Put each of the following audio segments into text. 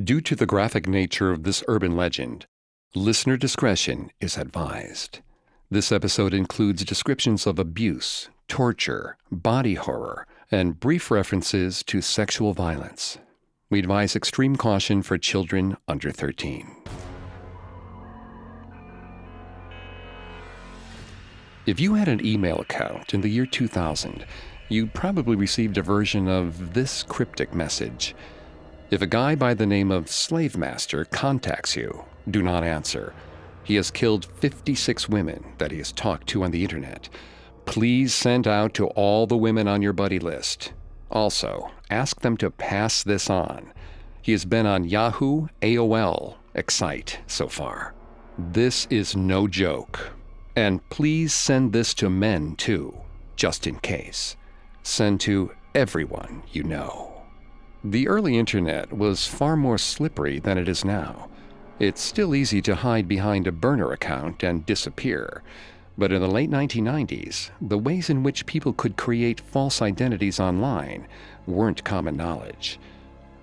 Due to the graphic nature of this urban legend, listener discretion is advised. This episode includes descriptions of abuse, torture, body horror, and brief references to sexual violence. We advise extreme caution for children under 13. If you had an email account in the year 2000, you probably received a version of this cryptic message. If a guy by the name of Slavemaster contacts you, do not answer. He has killed 56 women that he has talked to on the internet. Please send out to all the women on your buddy list. Also, ask them to pass this on. He has been on Yahoo, AOL, Excite so far. This is no joke. And please send this to men too, just in case. Send to everyone you know. The early internet was far more slippery than it is now. It's still easy to hide behind a burner account and disappear. But in the late 1990s, the ways in which people could create false identities online weren't common knowledge.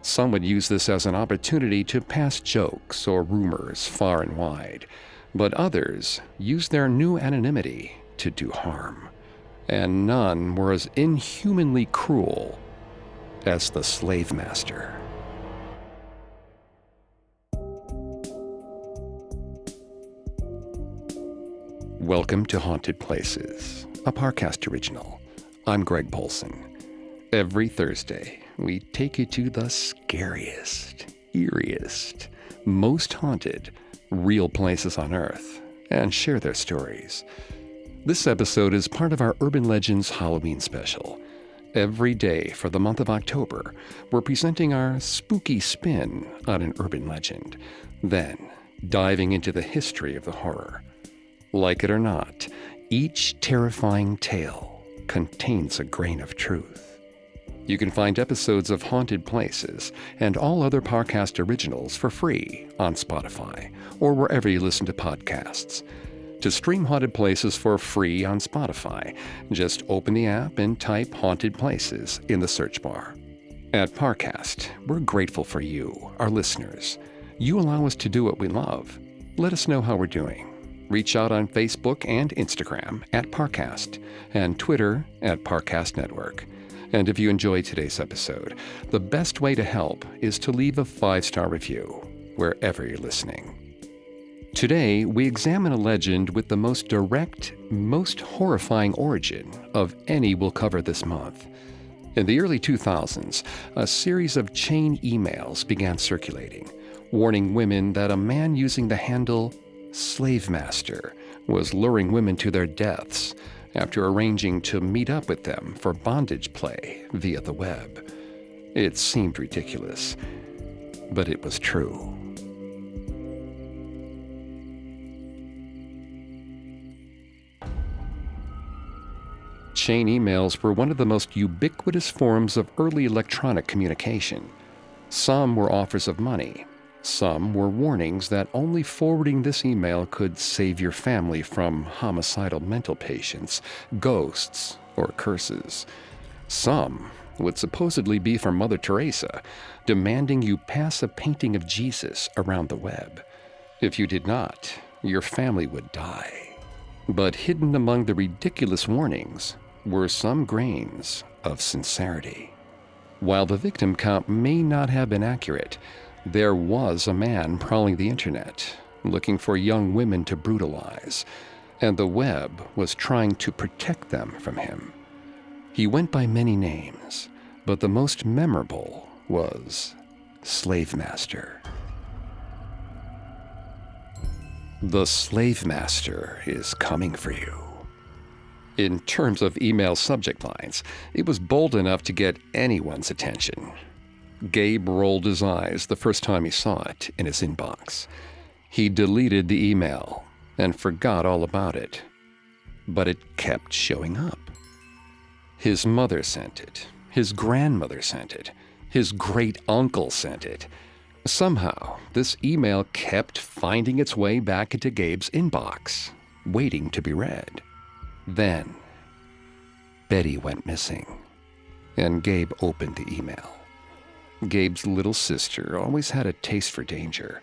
Some would use this as an opportunity to pass jokes or rumors far and wide, but others used their new anonymity to do harm. And none were as inhumanly cruel as the Slavemaster. Welcome to Haunted Places, a Parcast original. I'm Greg Polson. Every Thursday, we take you to the scariest, eeriest, most haunted, real places on Earth and share their stories. This episode is part of our Urban Legends Halloween special. Every day for the month of October, we're presenting our spooky spin on an urban legend, then diving into the history of the horror. Like it or not, each terrifying tale contains a grain of truth. You can find episodes of Haunted Places and all other Parcast originals for free on Spotify or wherever you listen to podcasts. To stream Haunted Places for free on Spotify, just open the app and type Haunted Places in the search bar. At Parcast, we're grateful for you, our listeners. You allow us to do what we love. Let us know how we're doing. Reach out on Facebook and Instagram at Parcast and Twitter at Parcast Network. And if you enjoyed today's episode, the best way to help is to leave a 5-star review wherever you're listening. Today, we examine a legend with the most direct, most horrifying origin of any we'll cover this month. In the early 2000s, a series of chain emails began circulating, warning women that a man using the handle Slavemaster was luring women to their deaths after arranging to meet up with them for bondage play via the web. It seemed ridiculous, but it was true. Chain emails were one of the most ubiquitous forms of early electronic communication. Some were offers of money. Some were warnings that only forwarding this email could save your family from homicidal mental patients, ghosts, or curses. Some would supposedly be from Mother Teresa, demanding you pass a painting of Jesus around the web. If you did not, your family would die. But hidden among the ridiculous warnings were some grains of sincerity. While the victim count may not have been accurate, there was a man prowling the internet, looking for young women to brutalize, and the web was trying to protect them from him. He went by many names, but the most memorable was Slavemaster. The Slavemaster is coming for you. In terms of email subject lines, it was bold enough to get anyone's attention. Gabe rolled his eyes the first time he saw it in his inbox. He deleted the email and forgot all about it. But it kept showing up. His mother sent it. His grandmother sent it. His great-uncle sent it. Somehow, this email kept finding its way back into Gabe's inbox, waiting to be read. Then, Betty went missing, and Gabe opened the email. Gabe's little sister always had a taste for danger.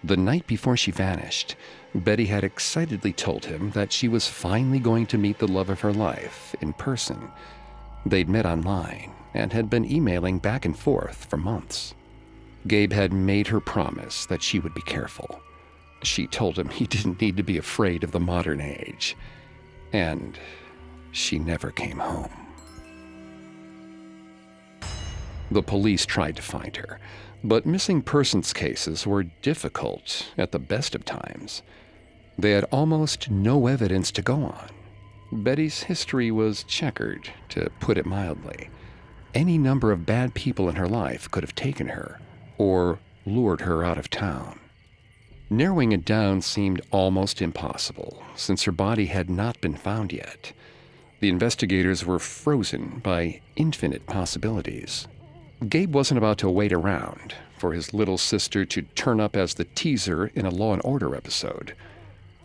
The night before she vanished, Betty had excitedly told him that she was finally going to meet the love of her life in person. They'd met online and had been emailing back and forth for months. Gabe had made her promise that she would be careful. She told him he didn't need to be afraid of the modern age. And she never came home. The police tried to find her, but missing persons cases were difficult at the best of times. They had almost no evidence to go on. Betty's history was checkered, to put it mildly. Any number of bad people in her life could have taken her, or lured her out of town. Narrowing it down seemed almost impossible, since her body had not been found yet. The investigators were frozen by infinite possibilities. Gabe wasn't about to wait around for his little sister to turn up as the teaser in a Law and Order episode.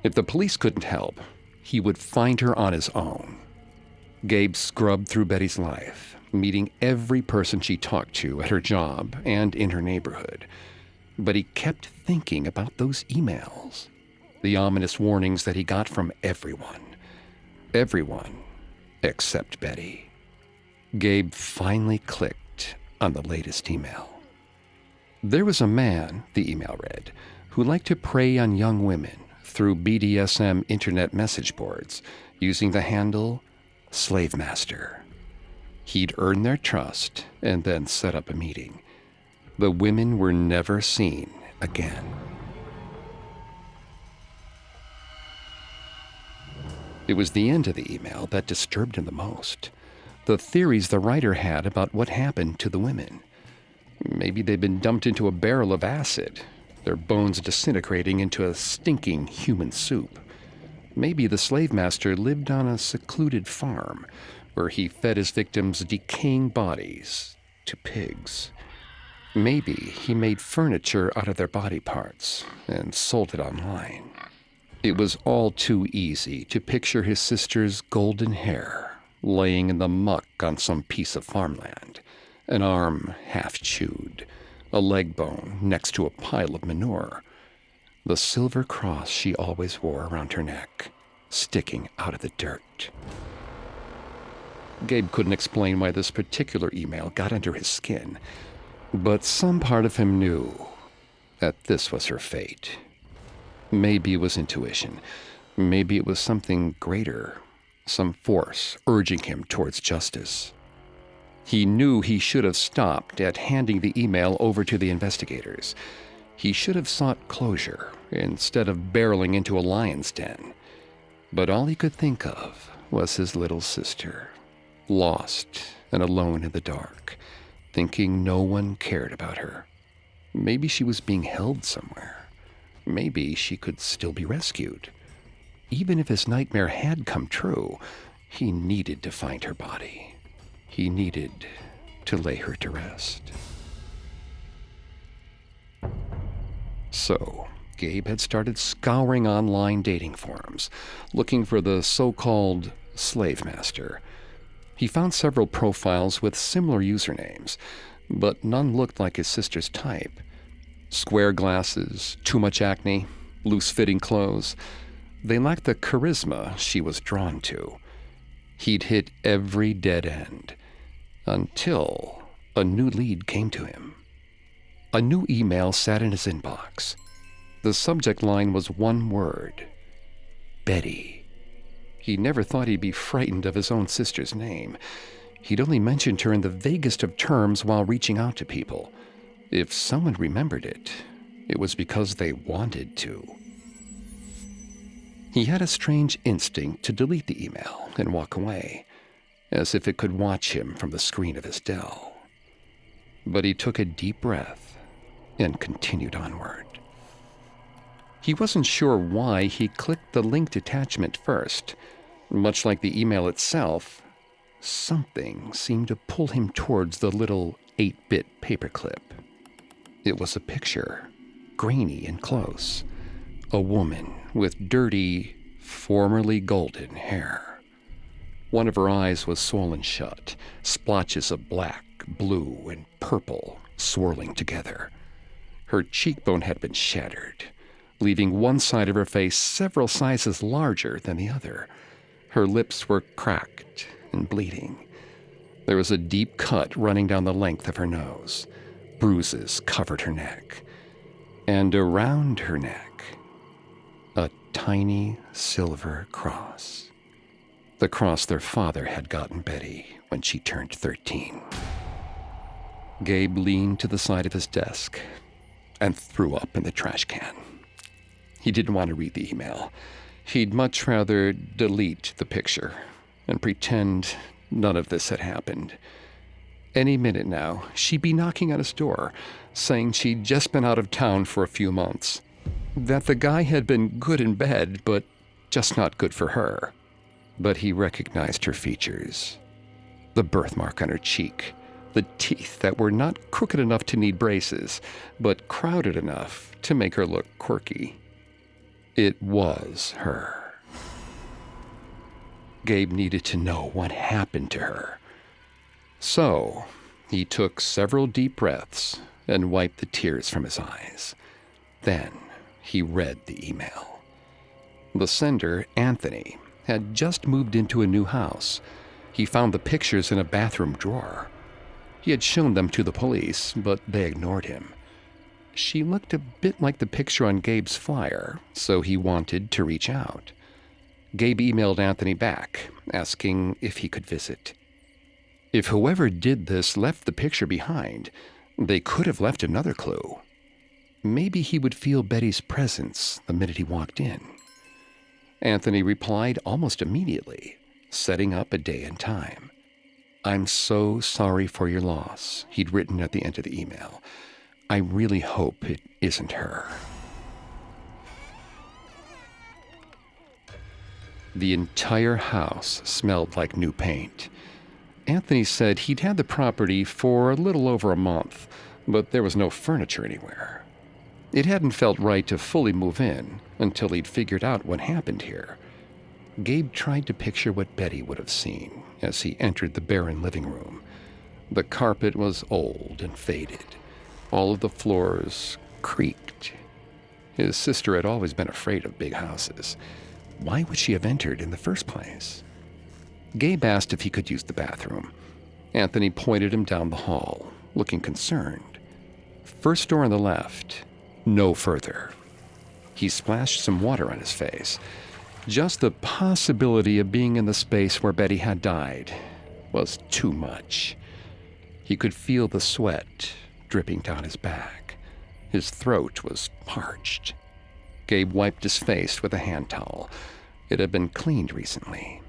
If the police couldn't help, he would find her on his own. Gabe scrubbed through Betty's life, meeting every person she talked to at her job and in her neighborhood. But he kept thinking about those emails, the ominous warnings that he got from everyone. Everyone except Betty. Gabe finally clicked on the latest email. There was a man, the email read, who liked to prey on young women through BDSM internet message boards using the handle Slavemaster. He'd earn their trust and then set up a meeting. The women were never seen again. It was the end of the email that disturbed him the most. The theories the writer had about what happened to the women. Maybe they'd been dumped into a barrel of acid, their bones disintegrating into a stinking human soup. Maybe the Slavemaster lived on a secluded farm where he fed his victims' decaying bodies to pigs. Maybe he made furniture out of their body parts and sold it online. It was all too easy to picture his sister's golden hair laying in the muck on some piece of farmland, an arm half chewed, a leg bone next to a pile of manure, the silver cross she always wore around her neck, sticking out of the dirt. Gabe couldn't explain why this particular email got under his skin, but some part of him knew that this was her fate. Maybe it was intuition. Maybe it was something greater, some force urging him towards justice. He knew he should have stopped at handing the email over to the investigators. He should have sought closure instead of barreling into a lion's den. But all he could think of was his little sister, lost and alone in the dark, thinking no one cared about her. Maybe she was being held somewhere. Maybe she could still be rescued. Even if his nightmare had come true, he needed to find her body. He needed to lay her to rest. So, Gabe had started scouring online dating forums, looking for the so-called Slavemaster. He found several profiles with similar usernames, but none looked like his sister's type. Square glasses, too much acne, loose-fitting clothes. They lacked the charisma she was drawn to. He'd hit every dead end, until a new lead came to him. A new email sat in his inbox. The subject line was one word: Betty. He never thought he'd be frightened of his own sister's name. He'd only mentioned her in the vaguest of terms while reaching out to people. If someone remembered it, it was because they wanted to. He had a strange instinct to delete the email and walk away, as if it could watch him from the screen of his Dell. But he took a deep breath and continued onward. He wasn't sure why he clicked the linked attachment first. Much like the email itself, something seemed to pull him towards the little 8-bit paperclip. It was a picture, grainy and close. A woman with dirty, formerly golden hair. One of her eyes was swollen shut, splotches of black, blue, and purple swirling together. Her cheekbone had been shattered, leaving one side of her face several sizes larger than the other. Her lips were cracked and bleeding. There was a deep cut running down the length of her nose. Bruises covered her neck. And around her neck, a tiny silver cross. The cross their father had gotten Betty when she turned 13. Gabe leaned to the side of his desk and threw up in the trash can. He didn't want to read the email. He'd much rather delete the picture and pretend none of this had happened. Any minute now, she'd be knocking on his door, saying she'd just been out of town for a few months, that the guy had been good in bed, but just not good for her. But he recognized her features. The birthmark on her cheek, the teeth that were not crooked enough to need braces, but crowded enough to make her look quirky. It was her. Gabe needed to know what happened to her. So, he took several deep breaths and wiped the tears from his eyes. Then, he read the email. The sender, Anthony, had just moved into a new house. He found the pictures in a bathroom drawer. He had shown them to the police, but they ignored him. She looked a bit like the picture on Gabe's flyer, so he wanted to reach out. Gabe emailed Anthony back, asking if he could visit. If whoever did this left the picture behind, they could have left another clue. Maybe he would feel Betty's presence the minute he walked in. Anthony replied almost immediately, setting up a day and time. "I'm so sorry for your loss," he'd written at the end of the email. "I really hope it isn't her." The entire house smelled like new paint. Anthony said he'd had the property for a little over a month, but there was no furniture anywhere. It hadn't felt right to fully move in until he'd figured out what happened here. Gabe tried to picture what Betty would have seen as he entered the barren living room. The carpet was old and faded. All of the floors creaked. His sister had always been afraid of big houses. Why would she have entered in the first place? Gabe asked if he could use the bathroom. Anthony pointed him down the hall, looking concerned. First door on the left, no further. He splashed some water on his face. Just the possibility of being in the space where Betty had died was too much. He could feel the sweat dripping down his back. His throat was parched. Gabe wiped his face with a hand towel. It had been cleaned recently.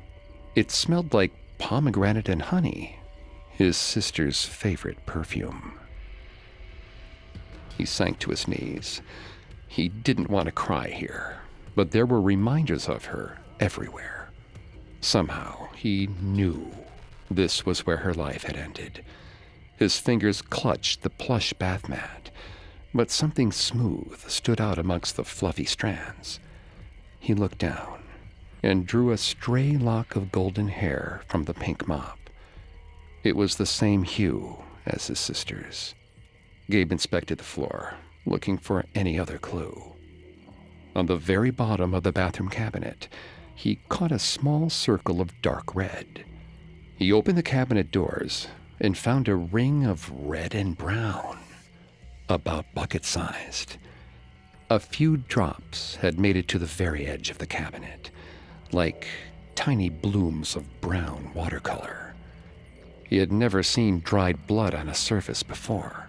It smelled like pomegranate and honey, his sister's favorite perfume. He sank to his knees. He didn't want to cry here, but there were reminders of her everywhere. Somehow, he knew this was where her life had ended. His fingers clutched the plush bath mat, but something smooth stood out amongst the fluffy strands. He looked down and drew a stray lock of golden hair from the pink mop. It was the same hue as his sister's. Gabe inspected the floor, looking for any other clue. On the very bottom of the bathroom cabinet, he caught a small circle of dark red. He opened the cabinet doors and found a ring of red and brown, about bucket-sized. A few drops had made it to the very edge of the cabinet, like tiny blooms of brown watercolor. He had never seen dried blood on a surface before.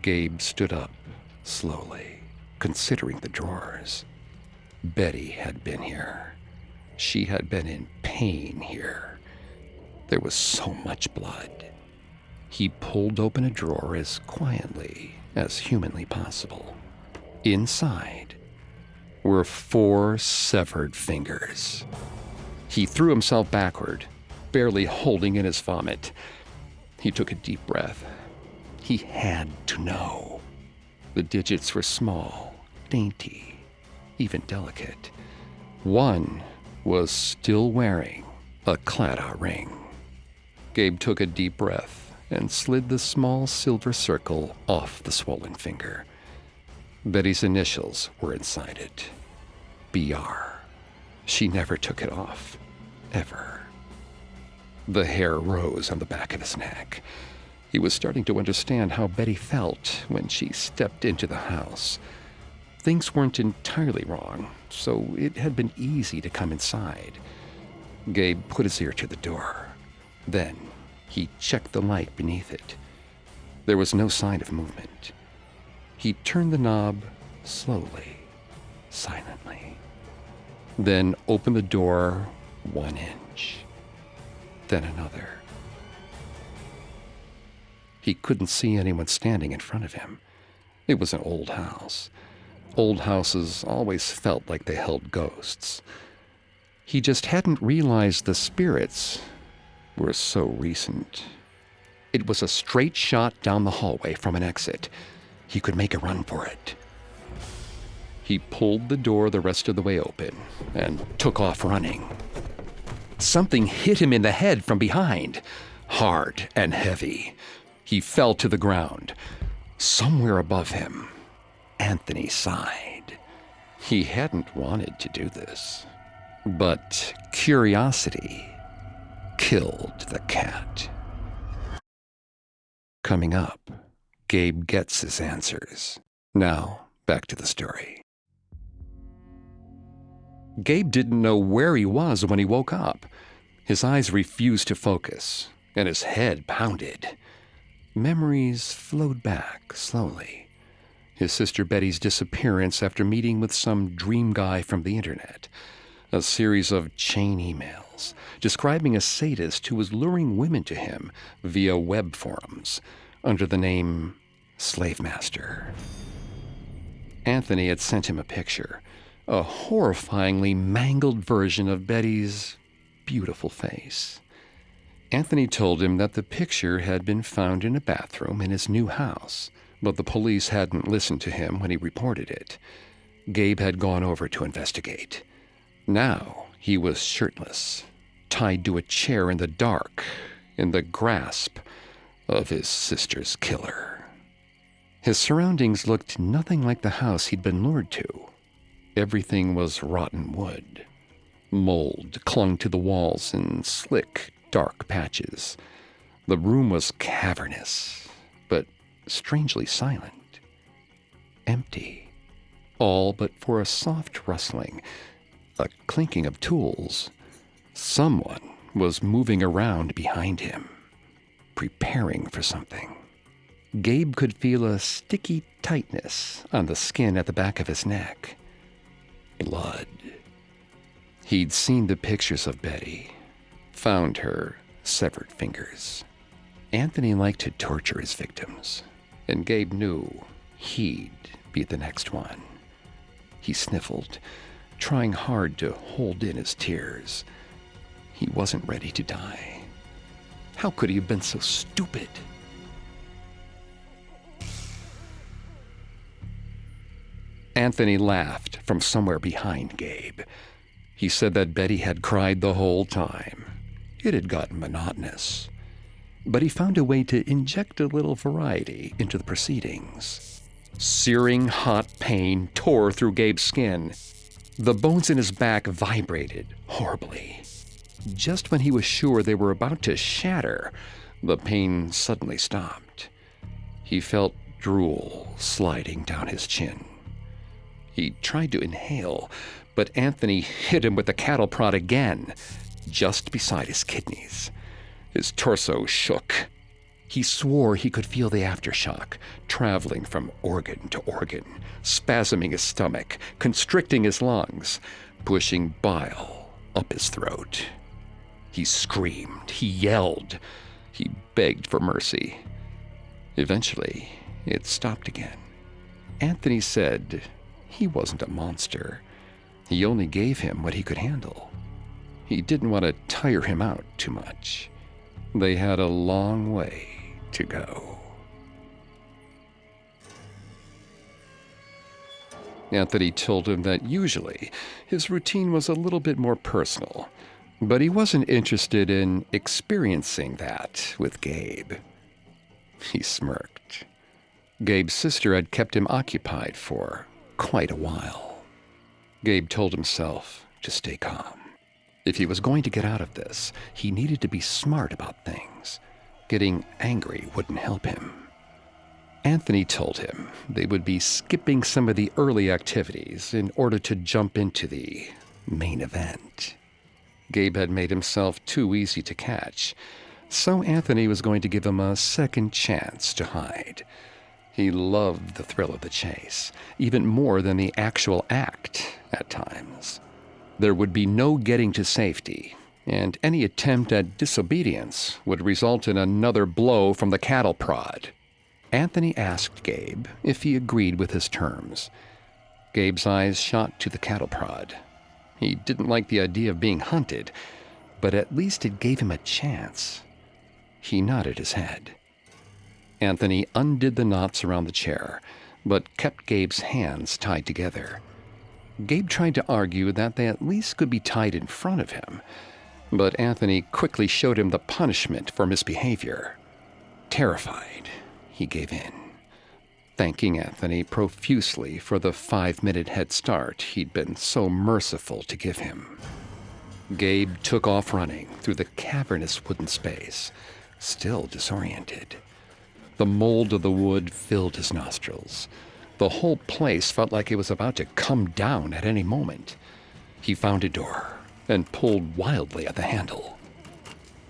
Gabe stood up, slowly, considering the drawers. Betty had been here. She had been in pain here. There was so much blood. He pulled open a drawer as quietly as humanly possible. Inside were 4 severed fingers. He threw himself backward, barely holding in his vomit. He took a deep breath. He had to know. The digits were small, dainty, even delicate. One was still wearing a Claddagh ring. Gabe took a deep breath and slid the small silver circle off the swollen finger. Betty's initials were inside it. BR. She never took it off. Ever. The hair rose on the back of his neck. He was starting to understand how Betty felt when she stepped into the house. Things weren't entirely wrong, so it had been easy to come inside. Gabe put his ear to the door. Then he checked the light beneath it. There was no sign of movement. He turned the knob slowly, silently. Then opened the door 1 inch, then another. He couldn't see anyone standing in front of him. It was an old house. Old houses always felt like they held ghosts. He just hadn't realized the spirits were so recent. It was a straight shot down the hallway from an exit. He could make a run for it. He pulled the door the rest of the way open and took off running. Something hit him in the head from behind, hard and heavy. He fell to the ground. Somewhere above him, Anthony sighed. He hadn't wanted to do this, but curiosity killed the cat. Coming up, Gabe gets his answers. Now, back to the story. Gabe didn't know where he was when he woke up. His eyes refused to focus, and his head pounded. Memories flowed back slowly. His sister Betty's disappearance after meeting with some dream guy from the internet. A series of chain emails describing a sadist who was luring women to him via web forums under the name Slavemaster. Anthony had sent him a picture, a horrifyingly mangled version of Betty's beautiful face. Anthony told him that the picture had been found in a bathroom in his new house, but the police hadn't listened to him when he reported it. Gabe had gone over to investigate. Now he was shirtless, tied to a chair in the dark, in the grasp of his sister's killer. His surroundings looked nothing like the house he'd been lured to. Everything was rotten wood. Mold clung to the walls in slick, dark patches. The room was cavernous, but strangely silent. Empty. All but for a soft rustling, a clinking of tools. Someone was moving around behind him, preparing for something. Gabe could feel a sticky tightness on the skin at the back of his neck. Blood. He'd seen the pictures of Betty, found her severed fingers. Anthony liked to torture his victims, and Gabe knew he'd be the next one. He sniffled, trying hard to hold in his tears. He wasn't ready to die. How could he have been so stupid? Anthony laughed from somewhere behind Gabe. He said that Betty had cried the whole time. It had gotten monotonous. But he found a way to inject a little variety into the proceedings. Searing hot pain tore through Gabe's skin. The bones in his back vibrated horribly. Just when he was sure they were about to shatter, the pain suddenly stopped. He felt drool sliding down his chin. He tried to inhale, but Anthony hit him with the cattle prod again, just beside his kidneys. His torso shook. He swore he could feel the aftershock, traveling from organ to organ, spasming his stomach, constricting his lungs, pushing bile up his throat. He screamed, he yelled, he begged for mercy. Eventually, it stopped again. Anthony said he wasn't a monster. He only gave him what he could handle. He didn't want to tire him out too much. They had a long way to go. Anthony told him that usually his routine was a little bit more personal, but he wasn't interested in experiencing that with Gabe. He smirked. Gabe's sister had kept him occupied for quite a while. Gabe told himself to stay calm. If he was going to get out of this, he needed to be smart about things. Getting angry wouldn't help him. Anthony told him they would be skipping some of the early activities in order to jump into the main event. Gabe had made himself too easy to catch, so Anthony was going to give him a second chance to hide. He loved the thrill of the chase, even more than the actual act at times. There would be no getting to safety, and any attempt at disobedience would result in another blow from the cattle prod. Anthony asked Gabe if he agreed with his terms. Gabe's eyes shot to the cattle prod. He didn't like the idea of being hunted, but at least it gave him a chance. He nodded his head. Anthony undid the knots around the chair, but kept Gabe's hands tied together. Gabe tried to argue that they at least could be tied in front of him, but Anthony quickly showed him the punishment for misbehavior. Terrified, he gave in, thanking Anthony profusely for the 5-minute head start he'd been so merciful to give him. Gabe took off running through the cavernous wooden space, still disoriented. The mold of the wood filled his nostrils. The whole place felt like it was about to come down at any moment. He found a door and pulled wildly at the handle.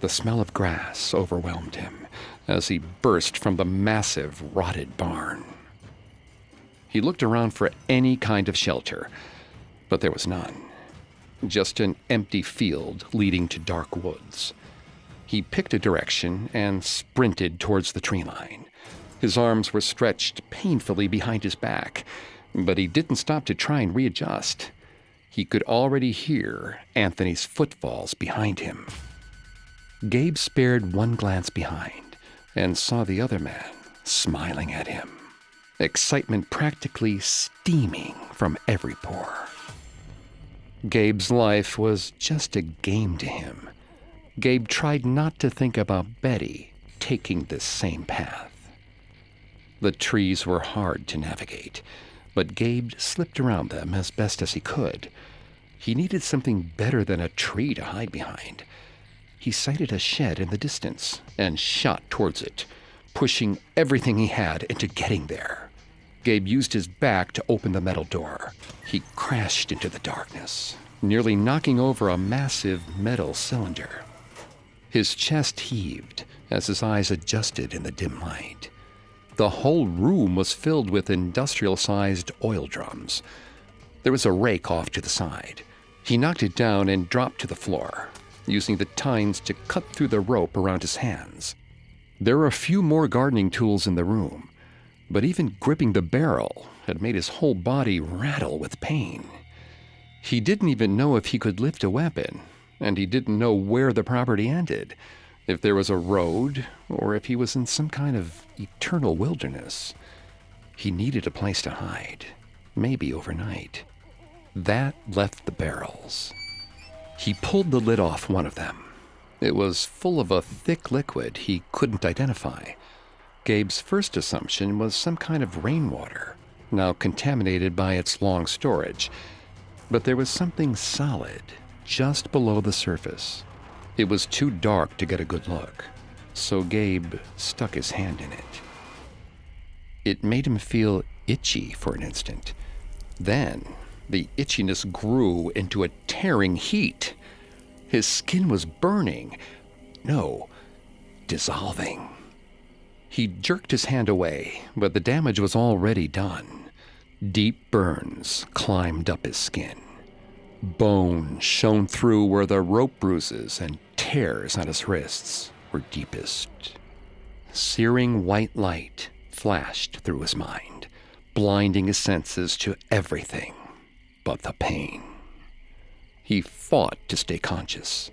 The smell of grass overwhelmed him as he burst from the massive, rotted barn. He looked around for any kind of shelter, but there was none. Just an empty field leading to dark woods. He picked a direction and sprinted towards the tree line. His arms were stretched painfully behind his back, but he didn't stop to try and readjust. He could already hear Anthony's footfalls behind him. Gabe spared one glance behind and saw the other man smiling at him, excitement practically steaming from every pore. Gabe's life was just a game to him. Gabe tried not to think about Betty taking this same path. The trees were hard to navigate, but Gabe slipped around them as best as he could. He needed something better than a tree to hide behind. He sighted a shed in the distance and shot towards it, pushing everything he had into getting there. Gabe used his back to open the metal door. He crashed into the darkness, nearly knocking over a massive metal cylinder. His chest heaved as his eyes adjusted in the dim light. The whole room was filled with industrial-sized oil drums. There was a rake off to the side. He knocked it down and dropped to the floor, using the tines to cut through the rope around his hands. There were a few more gardening tools in the room, but even gripping the barrel had made his whole body rattle with pain. He didn't even know if he could lift a weapon, and he didn't know where the property ended, if there was a road or if he was in some kind of eternal wilderness. He needed a place to hide, maybe overnight. That left the barrels. He pulled the lid off one of them. It was full of a thick liquid he couldn't identify. Gabe's first assumption was some kind of rainwater, now contaminated by its long storage. But there was something solid just below the surface. It was too dark to get a good look, so Gabe stuck his hand in it. It made him feel itchy for an instant. Then, the itchiness grew into a tearing heat. His skin was burning. No, dissolving. He jerked his hand away, but the damage was already done. Deep burns climbed up his skin. Bone shone through where the rope bruises and tears on his wrists were deepest. Searing white light flashed through his mind, blinding his senses to everything but the pain. He fought to stay conscious.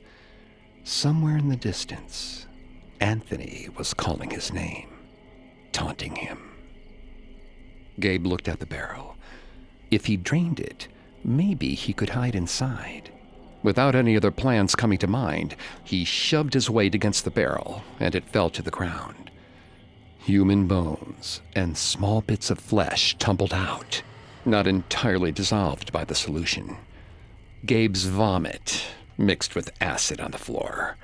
Somewhere in the distance, Anthony was calling his name, taunting him. Gabe looked at the barrel. If he drained it, maybe he could hide inside. Without any other plans coming to mind, he shoved his weight against the barrel, and it fell to the ground. human bones and small bits of flesh tumbled out, not entirely dissolved by the solution. Gabe's vomit mixed with acid on the floor.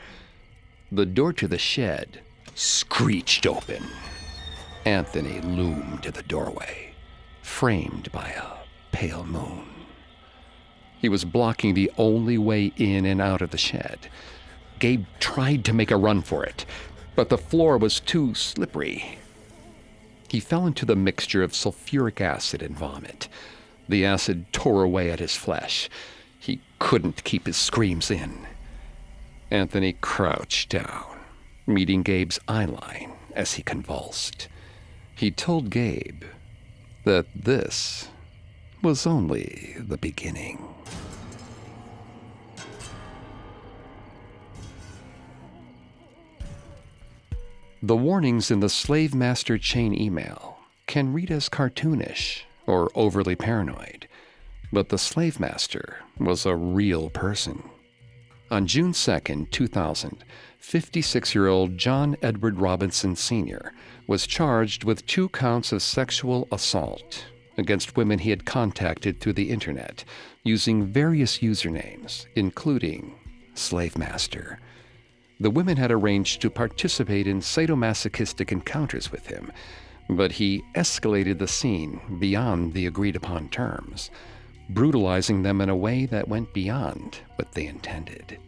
The door to the shed screeched open. Anthony loomed in the doorway, framed by a pale moon. He was blocking the only way in and out of the shed. Gabe tried to make a run for it, but the floor was too slippery. He fell into the mixture of sulfuric acid and vomit. The acid tore away at his flesh. He couldn't keep his screams in. Anthony crouched down, meeting Gabe's eyeline as he convulsed. He told Gabe that this was only the beginning. The warnings in the Slavemaster chain email can read as cartoonish or overly paranoid, but the Slavemaster was a real person. On June 2, 2000, 56-year-old John Edward Robinson Sr. was charged with 2 counts of sexual assault against women he had contacted through the internet using various usernames, including Slavemaster. The women had arranged to participate in sadomasochistic encounters with him, but he escalated the scene beyond the agreed-upon terms, brutalizing them in a way that went beyond what they intended.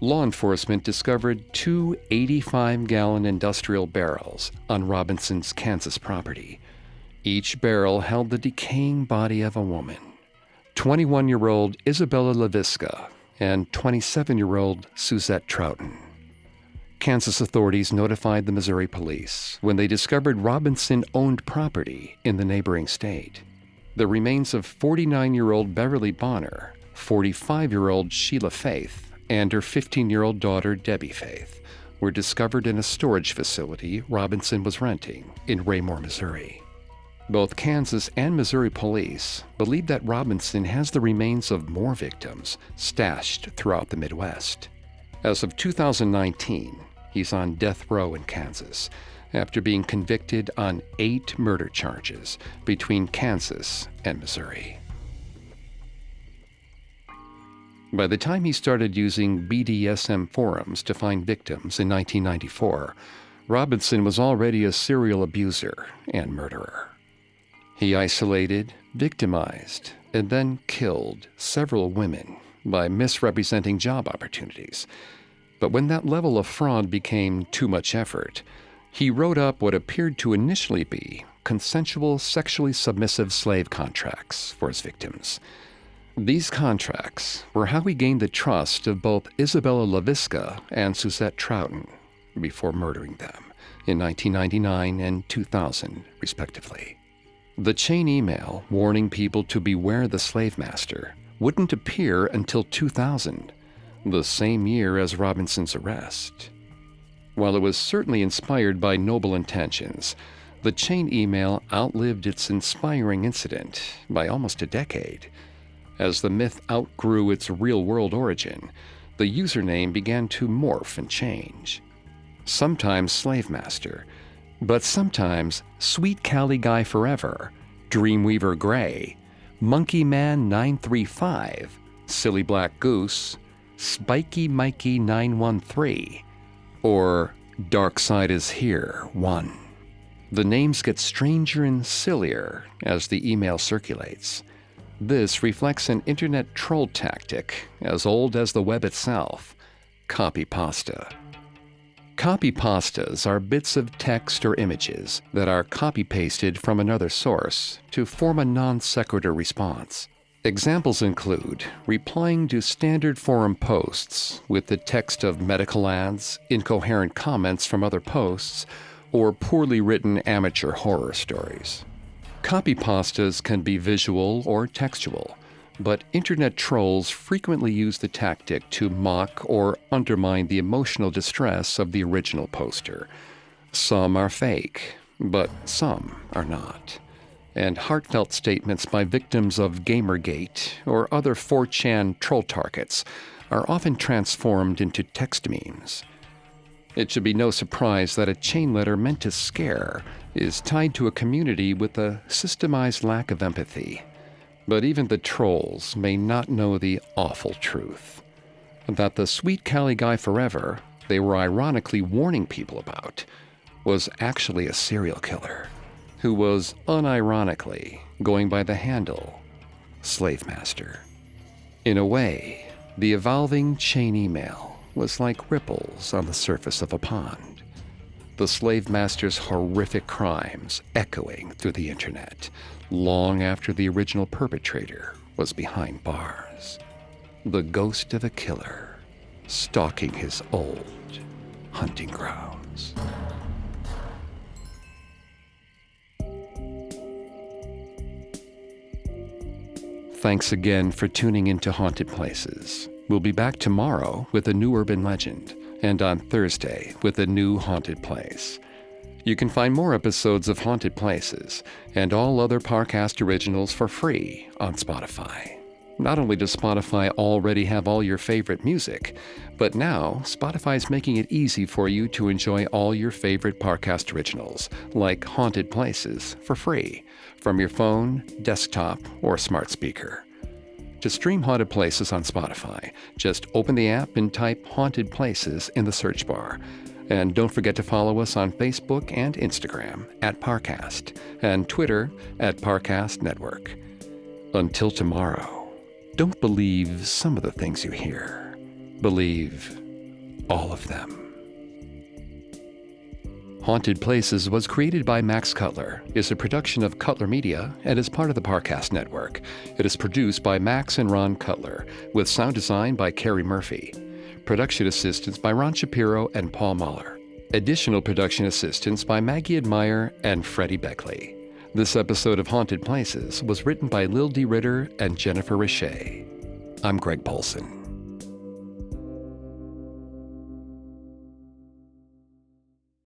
Law enforcement discovered 2 85-gallon industrial barrels on Robinson's Kansas property. Each barrel held the decaying body of a woman, 21-year-old Isabella LaVisca and 27-year-old Suzette Troughton. Kansas authorities notified the Missouri police when they discovered Robinson-owned property in the neighboring state. The remains of 49-year-old Beverly Bonner, 45-year-old Sheila Faith, and her 15-year-old daughter Debbie Faith were discovered in a storage facility Robinson was renting in Raymore, Missouri. Both Kansas and Missouri police believe that Robinson has the remains of more victims stashed throughout the Midwest. As of 2019, he's on death row in Kansas after being convicted on 8 murder charges between Kansas and Missouri. By the time he started using BDSM forums to find victims in 1994, Robinson was already a serial abuser and murderer. He isolated, victimized, and then killed several women by misrepresenting job opportunities. But when that level of fraud became too much effort, he wrote up what appeared to initially be consensual, sexually submissive slave contracts for his victims. These contracts were how he gained the trust of both Isabella LaVisca and Suzette Troughton before murdering them in 1999 and 2000, respectively. The chain email warning people to beware the Slavemaster wouldn't appear until 2000, the same year as Robinson's arrest. While it was certainly inspired by noble intentions, the chain email outlived its inspiring incident by almost a decade. As the myth outgrew its real-world origin, the username began to morph and change. Sometimes Slavemaster, but sometimes Sweet Cali Guy Forever, Dreamweaver Gray, Monkey Man 935, Silly Black Goose, Spiky Mikey 913, or Dark Side Is Here 1. The names get stranger and sillier as the email circulates. This reflects an internet troll tactic as old as the web itself, copypasta. Copypastas are bits of text or images that are copy-pasted from another source to form a non sequitur response. Examples include replying to standard forum posts with the text of medical ads, incoherent comments from other posts, or poorly written amateur horror stories. Copypastas can be visual or textual, but internet trolls frequently use the tactic to mock or undermine the emotional distress of the original poster. Some are fake, but some are not. And heartfelt statements by victims of Gamergate or other 4chan troll targets are often transformed into text memes. It should be no surprise that a chain letter meant to scare is tied to a community with a systemized lack of empathy. But even the trolls may not know the awful truth. That the Sweet Cali Guy Forever they were ironically warning people about was actually a serial killer who was unironically going by the handle Slavemaster. In a way, the evolving chain email was like ripples on the surface of a pond. The Slavemaster's horrific crimes echoing through the internet long after the original perpetrator was behind bars. The ghost of a killer stalking his old hunting grounds. Thanks again for tuning into Haunted Places. We'll be back tomorrow with a new urban legend, and on Thursday with a new haunted place. You can find more episodes of Haunted Places and all other Parcast originals for free on Spotify. Not only does Spotify already have all your favorite music, but now Spotify's making it easy for you to enjoy all your favorite Parcast originals, like Haunted Places, for free, from your phone, desktop, or smart speaker. To stream Haunted Places on Spotify, just open the app and type Haunted Places in the search bar. And don't forget to follow us on Facebook and Instagram at Parcast, and Twitter at Parcast Network. Until tomorrow, don't believe some of the things you hear. Believe all of them. Haunted Places was created by Max Cutler, is a production of Cutler Media, and is part of the Parcast Network. It is produced by Max and Ron Cutler, with sound design by Carrie Murphy. Production assistance by Ron Shapiro and Paul Mahler. Additional production assistance by Maggie Admire and Freddie Beckley. This episode of Haunted Places was written by Lil D. Ritter and Jennifer Richey. I'm Greg Polson.